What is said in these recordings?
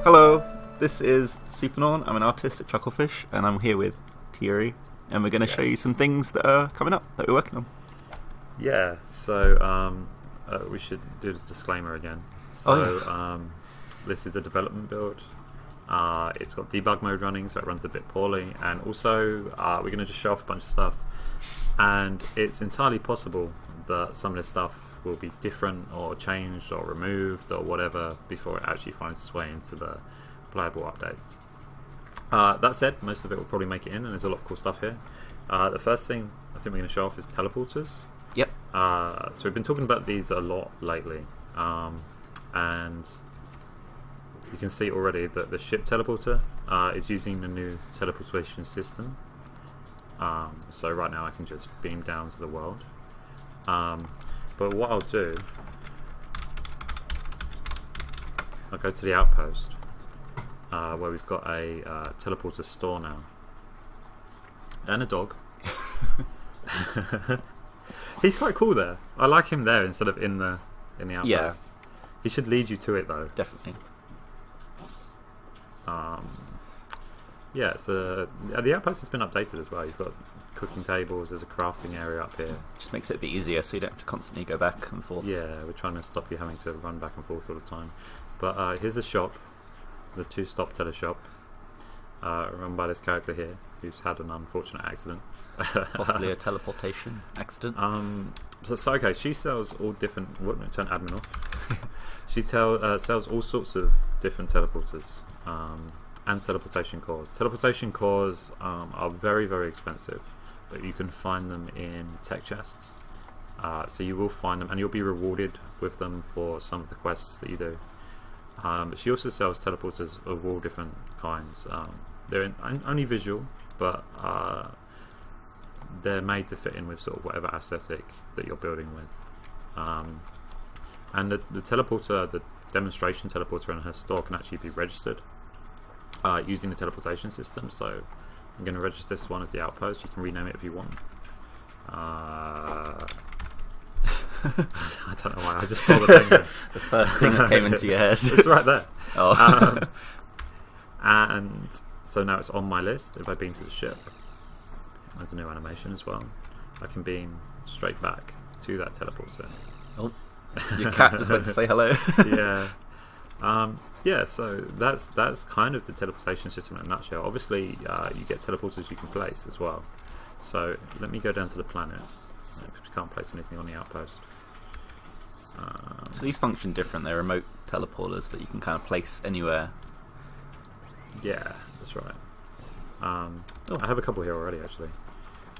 Hello, this is Supernorn. I'm an artist at Chucklefish, and I'm here with Tiyuri, and we're going to show you some things that are coming up that we're working on. Yeah, so we should do the disclaimer again. So this is a development build. It's got debug mode running, so it runs a bit poorly, and also we're going to just show off a bunch of stuff. And it's entirely possible that some of this stuff will be different or changed or removed or whatever before it actually finds its way into the playable updates. That said, most of it will probably make it in, and there's a lot of cool stuff here. The first thing I think we're going to show off is teleporters. Yep. So we've been talking about these a lot lately, and you can see already that the ship teleporter is using the new teleportation system. So right now I can just beam down to the world. But what I'll do, I'll go to the outpost, where we've got a teleporter store now, and a dog. He's quite cool there. I like him there instead of in the outpost. Yeah. He should lead you to it though. Definitely. Yeah, so the outpost has been updated as well. You've got cooking tables, there's a crafting area up here. Just makes it a bit easier so you don't have to constantly go back and forth. Yeah, we're trying to stop you having to run back and forth all the time. But here's the shop, the two-stop teleshop, run by this character here, who's had an unfortunate accident. Possibly a teleportation accident. So okay, she sells all different... turn admin off. She sells all sorts of different teleporters. And teleportation cores. Teleportation cores are very, very expensive, but you can find them in tech chests. So you will find them, and you'll be rewarded with them for some of the quests that you do. But she also sells teleporters of all different kinds. They're only visual, but they're made to fit in with sort of whatever aesthetic that you're building with. And the teleporter, the demonstration teleporter in her store can actually be registered using the teleportation system. So I'm going to register this one as the outpost. You can rename it if you want. I don't know why, I just saw the thing there. The first thing that came into your head. It's right there. Oh. And so now it's on my list. If I beam to the ship, there's a new animation as well. I can beam straight back to that teleporter. Oh, your cat just went to say hello. Yeah. Yeah, so that's kind of the teleportation system in a nutshell. Obviously, you get teleporters you can place as well. So let me go down to the planet. We can't place anything on the outpost. So these function different. They're remote teleporters that you can kind of place anywhere. Yeah, that's right. I have a couple here already, actually.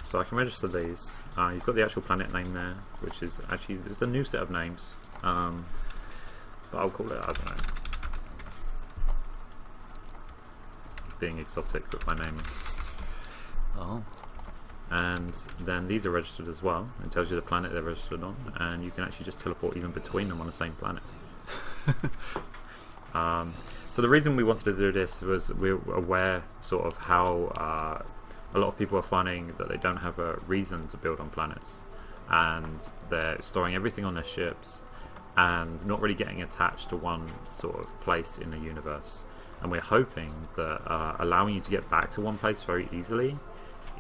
So I can register these. You've got the actual planet name there, which is actually it's a new set of names. But I'll call it, I don't know, being exotic with my naming. Oh. And then these are registered as well. It tells you the planet they're registered on, and you can actually just teleport even between them on the same planet. So the reason we wanted to do this was we're aware sort of how a lot of people are finding that they don't have a reason to build on planets, and they're storing everything on their ships and not really getting attached to one sort of place in the universe. And we're hoping that allowing you to get back to one place very easily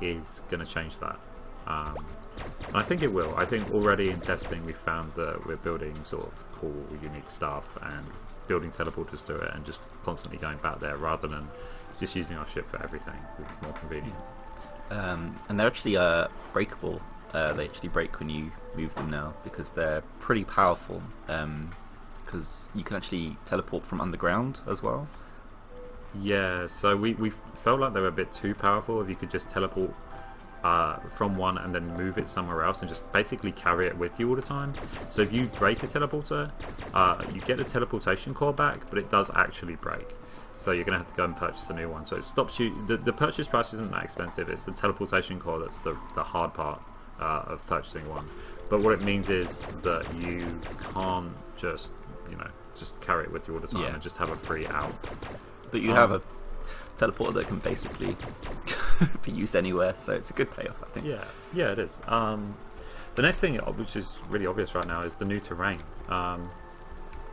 is going to change that. And I think it will. I think already in testing we found that we're building sort of cool, unique stuff and building teleporters to it and just constantly going back there rather than just using our ship for everything because it's more convenient. And they're actually breakable. They actually break when you move them now because they're pretty powerful. Because you can actually teleport from underground as well. Yeah, so we felt like they were a bit too powerful. If you could just teleport from one and then move it somewhere else and just basically carry it with you all the time. So if you break a teleporter, you get the teleportation core back, but it does actually break. So you're going to have to go and purchase a new one. So it stops you. The purchase price isn't that expensive. It's the teleportation core that's the hard part of purchasing one. But what it means is that you can't just carry it with you all the time and just have a free out. But you have a teleporter that can basically be used anywhere, so it's a good payoff, I think. Yeah, it is. The next thing, which is really obvious right now, is the new terrain.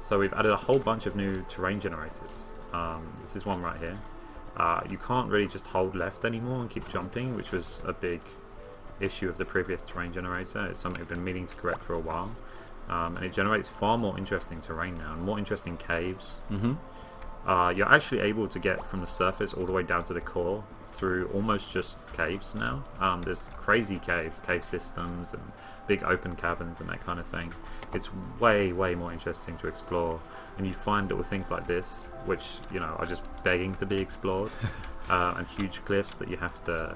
So we've added a whole bunch of new terrain generators. This is one right here. You can't really just hold left anymore and keep jumping, which was a big issue of the previous terrain generator. It's something I've been meaning to correct for a while. And it generates far more interesting terrain now, and more interesting caves. You're actually able to get from the surface all the way down to the core through almost just caves now. There's crazy caves, cave systems, and big open caverns and that kind of thing. It's way more interesting to explore, and you find little things like this, which are just begging to be explored, and huge cliffs that you have to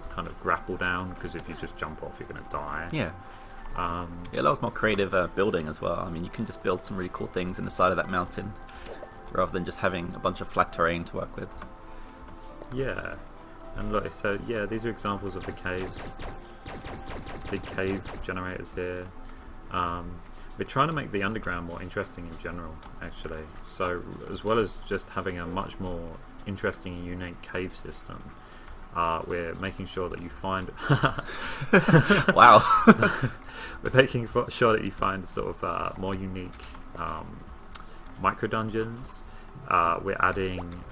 kind of grapple down, because if you just jump off, you're going to die. Yeah. It allows more creative building as well. I mean, you can just build some really cool things in the side of that mountain, rather than just having a bunch of flat terrain to work with. Yeah, and look, so yeah, these are examples of the caves. Big cave generators here. We're trying to make the underground more interesting in general, actually. So, as well as just having a much more interesting and unique cave system, we're making sure that you find... Wow! We're making sure that you find sort of more unique micro dungeons. We're adding...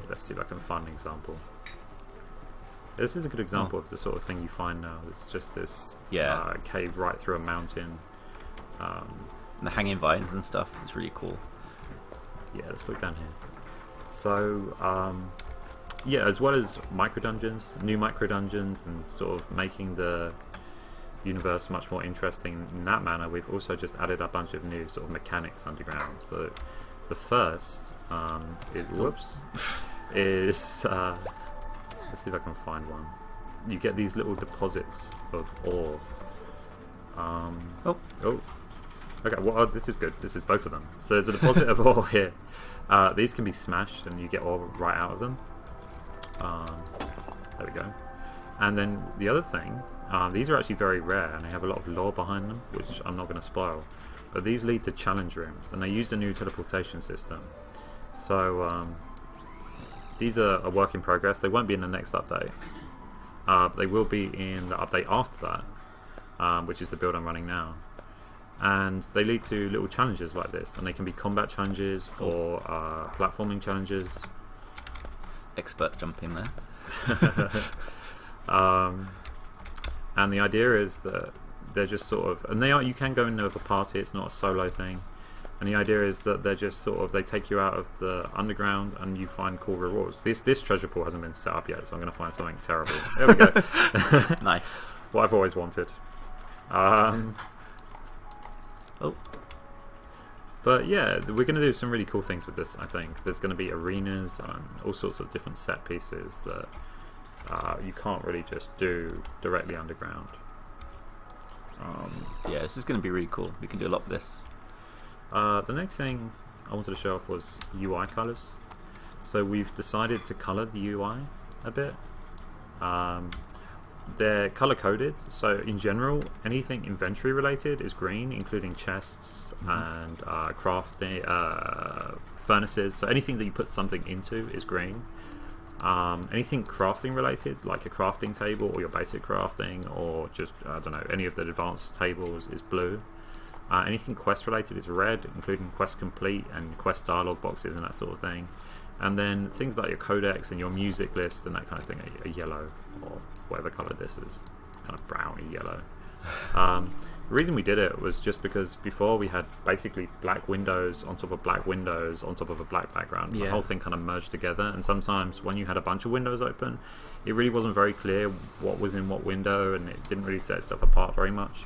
let's see if I can find an example. This is a good example of the sort of thing you find now. It's just this cave right through a mountain. And the hanging vines and stuff. It's really cool. Yeah, let's look down here. So, yeah, as well as micro dungeons, new micro dungeons, and sort of making the universe much more interesting in that manner, we've also just added a bunch of new sort of mechanics underground. So, the first is let's see if I can find one. You get these little deposits of ore. Okay, well, this is good. This is both of them. So there's a deposit of ore here. These can be smashed and you get ore right out of them. There we go. And then the other thing, these are actually very rare and they have a lot of lore behind them, which I'm not going to spoil. But these lead to challenge rooms, and they use a new teleportation system. So these are a work in progress. They won't be in the next update. They will be in the update after that, which is the build I'm running now. And they lead to little challenges like this, and they can be combat challenges or platforming challenges. Expert jumping there. And the idea is that they're just sort of, and you can go in there with a party. It's not a solo thing. And the idea is that they're just sort of, they take you out of the underground and you find cool rewards. This treasure pool hasn't been set up yet, so I'm going to find something terrible. There we go. Nice. What I've always wanted. But yeah, we're going to do some really cool things with this, I think. There's going to be arenas and all sorts of different set pieces that you can't really just do directly underground. Yeah, this is going to be really cool. We can do a lot with this. The next thing I wanted to show off was UI colors. So we've decided to color the UI a bit. They're color coded, so in general anything inventory related is green, including chests and crafting furnaces. So anything that you put something into is green. Anything crafting related, like a crafting table or your basic crafting, or just I don't know, any of the advanced tables, is blue. Anything quest related is red, including quest complete and quest dialogue boxes and that sort of thing. And then things like your codex and your music list and that kind of thing are yellow, or whatever colour this is, kind of browny yellow. The reason we did it was just because before we had basically black windows on top of black windows on top of a black background. Yeah. The whole thing kind of merged together, and sometimes when you had a bunch of windows open, it really wasn't very clear what was in what window, and it didn't really set itself apart very much.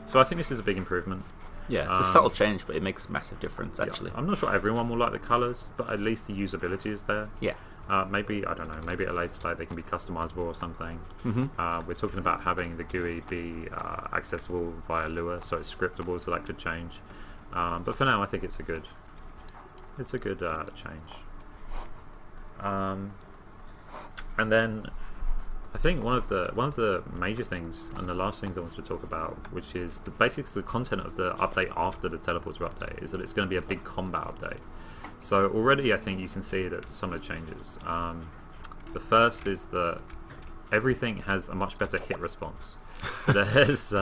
So I think this is a big improvement. Yeah, it's a subtle change, but it makes a massive difference, actually. Yeah, I'm not sure everyone will like the colours, but at least the usability is there. Yeah. Maybe, I don't know, maybe at a later date they can be customizable or something. We're talking about having the GUI be accessible via Lua, so it's scriptable, so that could change. But for now, I think it's a good change. And then I think one of the major things and the last things I wanted to talk about, which is the basics, the content of the update after the teleporter update, is that it's going to be a big combat update. So already I think you can see that some of the changes. The first is that everything has a much better hit response. There's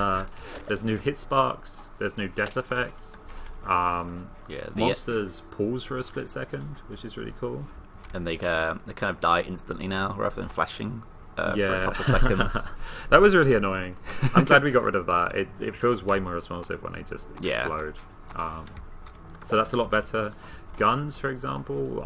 new hit sparks, there's new death effects, Yeah, Monsters pause for a split second, which is really cool. and they kind of die instantly now rather than flashing for Yeah. a couple of seconds. That was really annoying. I'm glad we got rid of that. It feels way more responsive when they just explode. So that's a lot better. Guns, for example,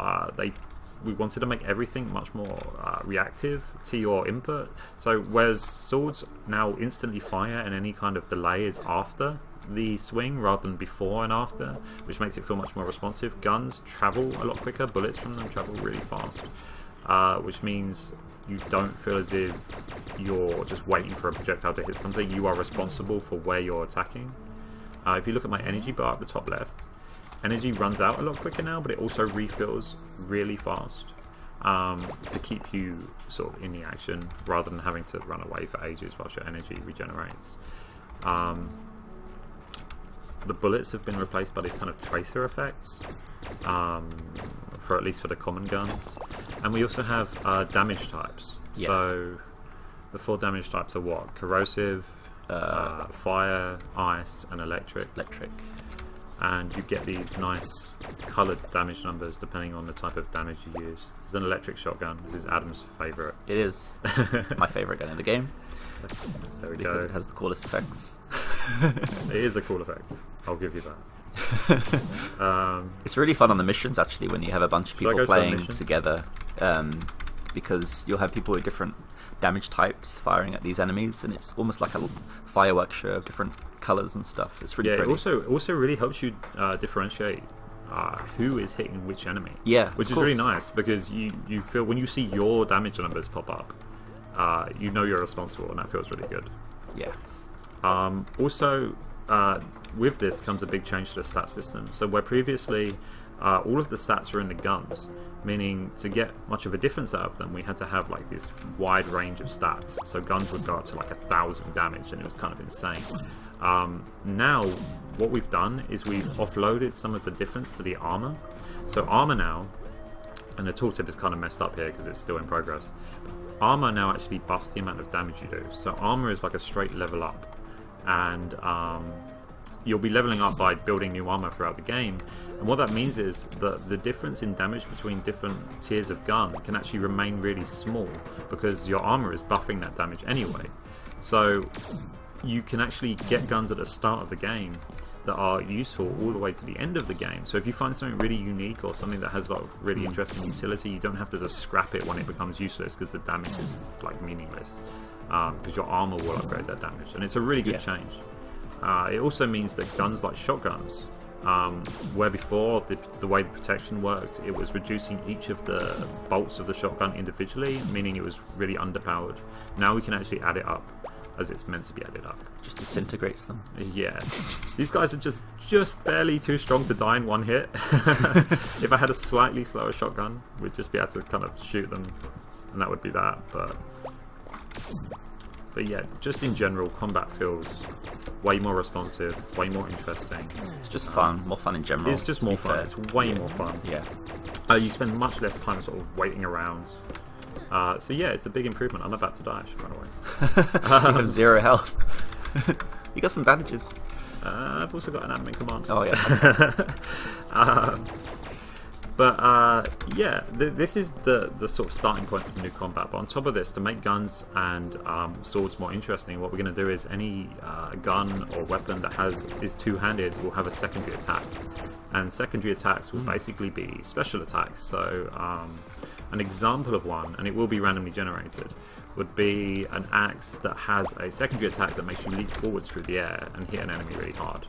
we wanted to make everything much more reactive to your input. So whereas swords now instantly fire and any kind of delay is after the swing rather than before and after, which makes it feel much more responsive. Guns travel a lot quicker. Bullets from them travel really fast, which means you don't feel as if you're just waiting for a projectile to hit something. You are responsible for where you're attacking. If you look at my energy bar at the top left, energy runs out a lot quicker now, but it also refills really fast to keep you sort of in the action rather than having to run away for ages whilst your energy regenerates. The bullets have been replaced by these kind of tracer effects, for at least for the common guns. And we also have damage types. Yeah. So the 4 damage types are what? Corrosive, fire, ice, and electric. And you get these nice coloured damage numbers depending on the type of damage you use. It's an electric shotgun. This is Adam's favourite. It is my favourite gun in the game. There we Because go. it has the coolest effects. It is a cool effect. I'll give you that. It's really fun on the missions actually when you have a bunch of Should I people go to a playing mission? together, because you'll have people with different damage types firing at these enemies, and it's almost like a fireworks show of different colours and stuff. It's really Yeah, pretty. it also really helps you differentiate who is hitting which enemy. Yeah, which of is really course. nice because you feel when you see your damage numbers pop up, you know you're responsible, and that feels really good. Yeah. Also, with this comes a big change to the stat system. So where previously all of the stats were in the guns, meaning to get much of a difference out of them, we had to have like this wide range of stats. So guns would go up to like 1,000 damage, and it was kind of insane. Now, what we've done is we've offloaded some of the difference to the armor. So armor now, and the tooltip is kind of messed up here because it's still in progress. Armor now actually buffs the amount of damage you do. So armor is like a straight level up, and you'll be leveling up by building new armor throughout the game. And what that means is that the difference in damage between different tiers of gun can actually remain really small because your armor is buffing that damage anyway. So you can actually get guns at the start of the game that are useful all the way to the end of the game. So if you find something really unique or something that has a lot of really interesting utility, you don't have to just scrap it when it becomes useless because the damage is like meaningless, because your armor will upgrade that damage, and it's a really good change. It also means that guns like shotguns, where before the way the protection worked, it was reducing each of the bolts of the shotgun individually, meaning it was really underpowered. Now we can actually add it up as it's meant to be added up. Just disintegrates them. Yeah, these guys are just barely too strong to die in one hit. If I had a slightly slower shotgun, we'd just be able to kind of shoot them, and that would be that. But yeah, just in general, combat feels way more responsive, way more interesting. It's just fun, more fun in general. It's just to more be fun. fair. It's way more fun. Yeah. You spend much less time sort of waiting around. So yeah, it's a big improvement. I'm about to die. I should run away. You have 0 health. You got some bandages. I've also got an admin command. Oh yeah. Yeah, this is the sort of starting point for the new combat. But on top of this, to make guns and swords more interesting, what we're going to do is any gun or weapon that is two-handed will have a secondary attack. And secondary attacks will basically be special attacks. So an example of one, and it will be randomly generated, would be an axe that has a secondary attack that makes you leap forwards through the air and hit an enemy really hard,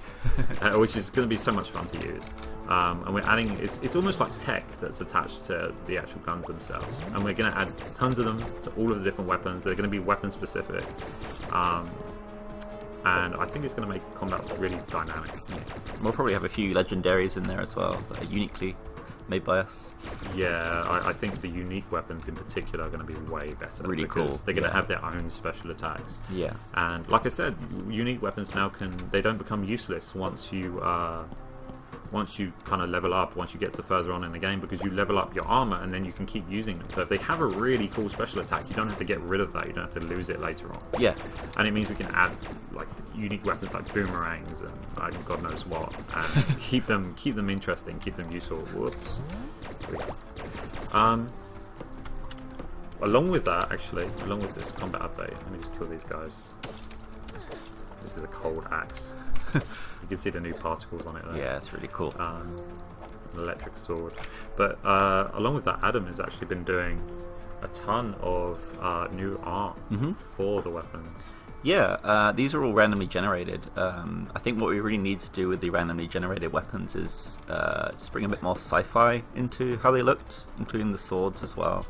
which is going to be so much fun to use. And we're adding, it's almost like tech that's attached to the actual guns themselves, and we're going to add tons of them to all of the different weapons. They're going to be weapon specific, and I think it's going to make combat really dynamic. Yeah. We'll probably have a few legendaries in there as well that are uniquely made by us. Yeah, I think the unique weapons in particular are going to be way better. Really because cool, they're going to yeah. have their own special attacks. Yeah. And like I said, unique weapons now they don't become useless once you kind of level up, once you get to further on in the game, because you level up your armor and then you can keep using them. So if they have a really cool special attack, you don't have to get rid of that, you don't have to lose it later on. Yeah. And it means we can add like unique weapons like boomerangs and God knows what, and keep them interesting, keep them useful. Whoops. Along with that, actually, along with this combat update, let me just kill these guys. This is a cold axe. You can see the new particles on it there. Yeah, it's really cool. An electric sword. But along with that, Adam has actually been doing a ton of new art for the weapons. Yeah, these are all randomly generated. I think what we really need to do with the randomly generated weapons is just bring a bit more sci-fi into how they looked, including the swords as well.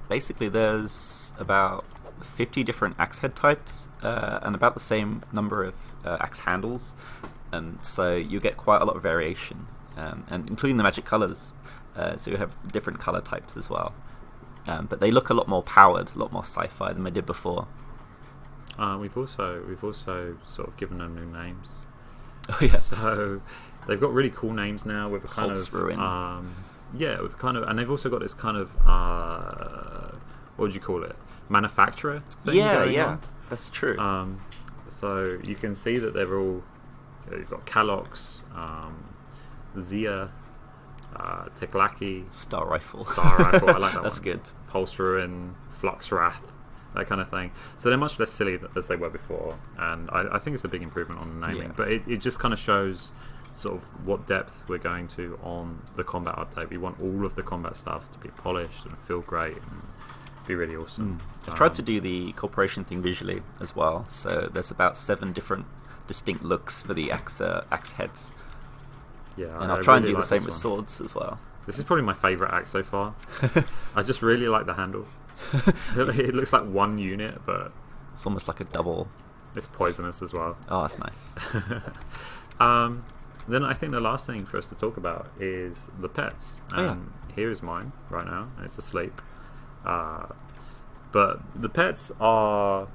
Basically, there's about 50 different axe head types and about the same number of axe handles, and so you get quite a lot of variation, and including the magic colors. So you have different color types as well, but they look a lot more powered, a lot more sci-fi than they did before. We've also sort of given them new names. Oh yeah. So they've got really cool names now with a kind Pulse of Ruin. with kind of, and they've also got this kind of what would you call it? Manufacturer thing going on. That's true. So you can see that they're all. You've got Kalox, Zia, Teklaki, Star Rifle. I like that That's one. good. Pulse Ruin, Flux Wrath, that kind of thing. So they're much less silly as they were before, and I think it's a big improvement on the naming. Yeah. But it just kind of shows sort of what depth we're going to on the combat update. We want all of the combat stuff to be polished and feel great and be really awesome. I tried to do the corporation thing visually as well, so there's about 7 different distinct looks for the axe heads. Yeah, And I'll try and really do the like same this with one. swords as well. This is probably my favourite axe so far. I just really like the handle. It looks like one unit, but It's almost like a double. it's poisonous as well. Oh, that's nice. Then I think the last thing for us to talk about is the pets. And here is mine right now, and it's asleep. But the pets are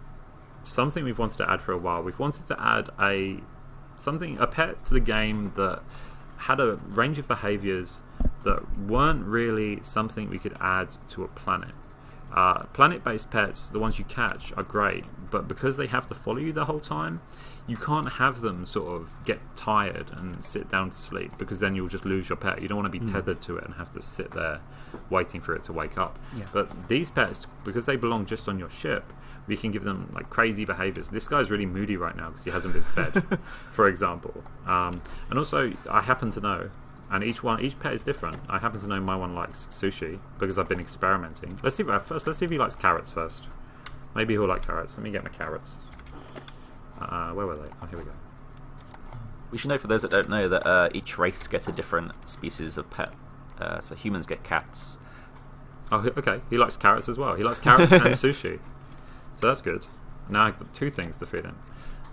something we've wanted to add for a while. We've wanted to add a pet to the game that had a range of behaviors that weren't really something we could add to a planet. Planet-based pets, the ones you catch, are great, but because they have to follow you the whole time, you can't have them sort of get tired and sit down to sleep, because then you'll just lose your pet. You don't want to be tethered to it and have to sit there waiting for it to wake up. Yeah. But these pets, because they belong just on your ship, we can give them like crazy behaviors. This guy's really moody right now because he hasn't been fed, for example. And also, I happen to know, and each pet is different. I happen to know my one likes sushi because I've been experimenting. Let's see if he likes carrots first. Maybe he'll like carrots. Let me get my carrots. Where were they? Oh, here we go. We should know, for those that don't know, that each race gets a different species of pet. So humans get cats. Oh, okay. He likes carrots as well. He likes carrots and sushi. So that's good. Now I've got 2 things to feed him.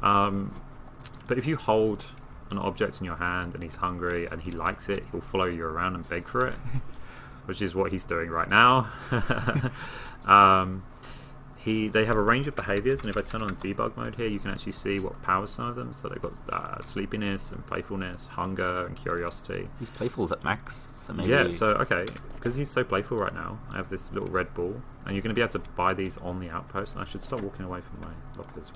But if you hold an object in your hand and he's hungry and he likes it, he'll follow you around and beg for it, which is what he's doing right now. They have a range of behaviors, and if I turn on debug mode here, you can actually see what powers some of them. So they've got sleepiness and playfulness, hunger and curiosity. He's playful's at max, so maybe... Yeah, so okay, because he's so playful right now, I have this little red ball, and you're going to be able to buy these on the outpost. And I should stop walking away from my lockers.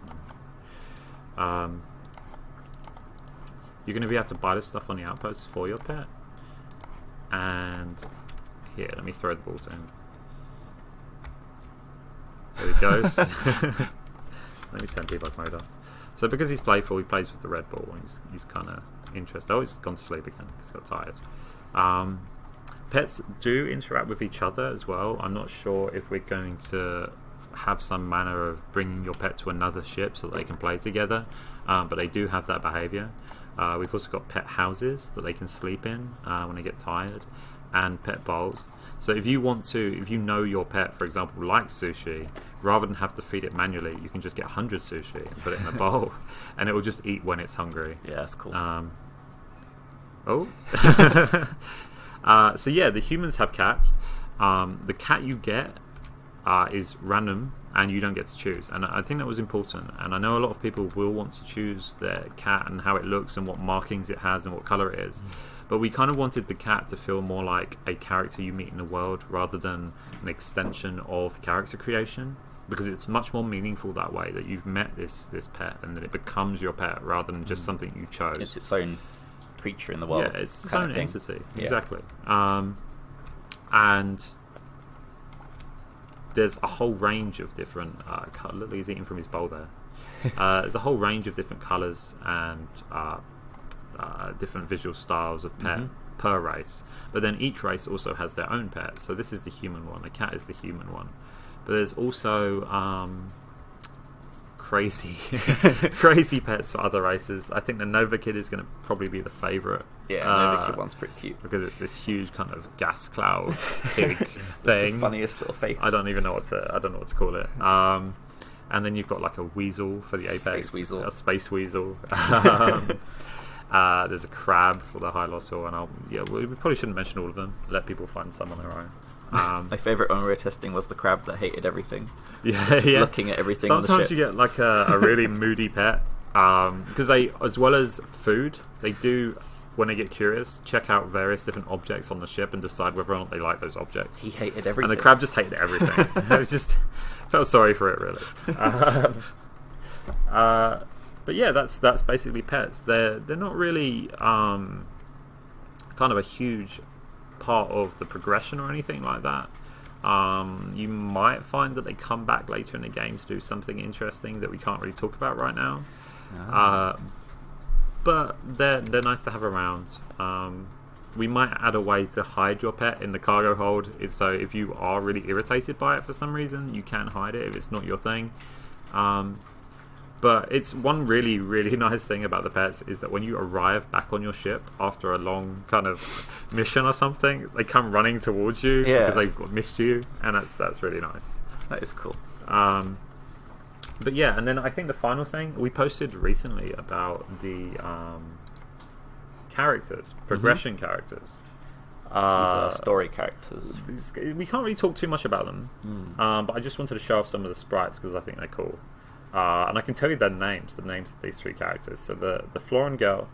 You're going to be able to buy this stuff on the outposts for your pet. And here, let me throw the ball to him. There he goes. Let me turn debug mode off. So because he's playful, he plays with the red ball. He's kind of interested. Oh, he's gone to sleep again. He's got tired. Pets do interact with each other as well. I'm not sure if we're going to have some manner of bringing your pet to another ship so that they can play together, but they do have that behavior. We've also got pet houses that they can sleep in when they get tired, and pet bowls. So if you know your pet, for example, likes sushi, rather than have to feed it manually, you can just get 100 sushi and put it in a bowl, and it will just eat when it's hungry. Yeah, that's cool. So yeah, the humans have cats. The cat you get is random, and you don't get to choose. And I think that was important. And I know a lot of people will want to choose their cat and how it looks and what markings it has and what colour it is. But we kind of wanted the cat to feel more like a character you meet in the world rather than an extension of character creation. because it's much more meaningful that way, that you've met this pet and that it becomes your pet rather than just something you chose. It's its own creature in the world. Yeah, it's its own entity. Yeah. Exactly. And there's a whole range of different look, he's eating from his bowl there. There's a whole range of different colours and different visual styles of pet per race, but then each race also has their own pet. So this is the human one, the cat is the human one, but there's also crazy crazy pets for other races. I think the Nova Kid is going to probably be the favourite. Yeah, Nova Kid one's pretty cute because it's this huge kind of gas cloud pig thing. The funniest little face. I don't know what to call it. And then you've got like a weasel for the apex. Space weasel. A space weasel. There's a crab for the high lotto, and we probably shouldn't mention all of them. Let people find some on their own. My favourite one we were testing was the crab that hated everything. Just looking at everything. Sometimes on the ship. You get like a really moody pet, because they, as well as food, they do, when they get curious, check out various different objects on the ship and decide whether or not they like those objects. He hated everything, and the crab just hated everything. It was just felt sorry for it, really. But yeah, that's basically pets. They're not really kind of a huge part of the progression or anything like that. You might find that they come back later in the game to do something interesting that we can't really talk about right now. But they're nice to have around. We might add a way to hide your pet in the cargo hold, so if you are really irritated by it for some reason, you can hide it if it's not your thing. But it's one really, really nice thing about the pets is that when you arrive back on your ship after a long kind of mission or something, they come running towards you because they've missed you, and that's really nice. That is cool. But yeah, and then I think the final thing we posted recently about the characters, progression characters. These are story characters. We can't really talk too much about them, but I just wanted to show off some of the sprites because I think they're cool. And I can tell you the names of these three characters. So the Floran girl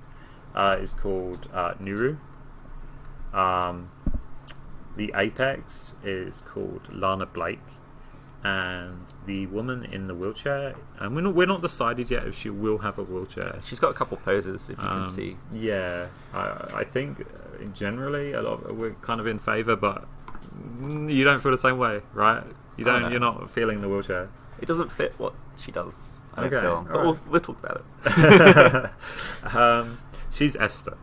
is called Nuru. The Apex is called Lana Blake. And the woman in the wheelchair, and we're not decided yet if she will have a wheelchair. She's got a couple poses, if you can see. Yeah, I think generally we're kind of in favour, but you don't feel the same way, right? You're not feeling the wheelchair. It doesn't fit what she does. I don't Okay, feel. But right. we'll talk about it. She's Esther,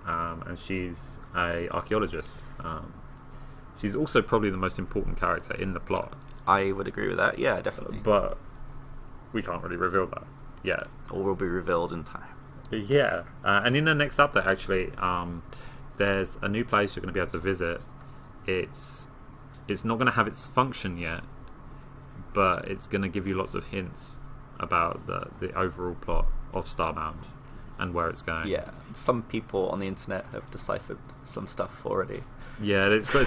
and she's a archaeologist. She's also probably the most important character in the plot. I would agree with that. Yeah, definitely. But we can't really reveal that yet. Or will be revealed in time. Yeah, and in the next update, actually, there's a new place you're going to be able to visit. It's not going to have its function yet, but it's going to give you lots of hints about the overall plot of Starbound and where it's going. Yeah, some people on the internet have deciphered some stuff already. Yeah, it's got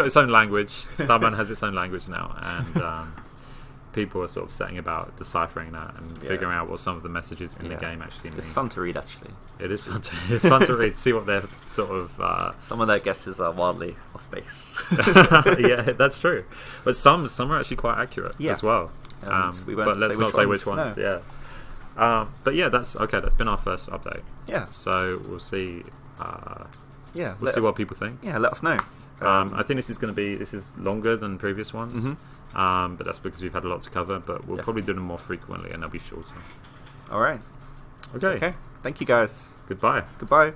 its own language. Starbound has its own language now, and people are sort of setting about deciphering that and figuring out what some of the messages in the game actually mean. It's fun to read, actually. It is fun to read. See what they're sort of. Some of their guesses are wildly off base. Yeah, that's true. But some are actually quite accurate as well. We won't but let's say not which say ones. which ones. No. Yeah. But yeah, that's okay. That's been our first update. Yeah. So we'll see. We'll see what people think. Yeah, let us know. I think this is longer than previous ones, but that's because we've had a lot to cover. But we'll probably do them more frequently, and they'll be shorter. All right. Okay. Thank you, guys. Goodbye. Goodbye.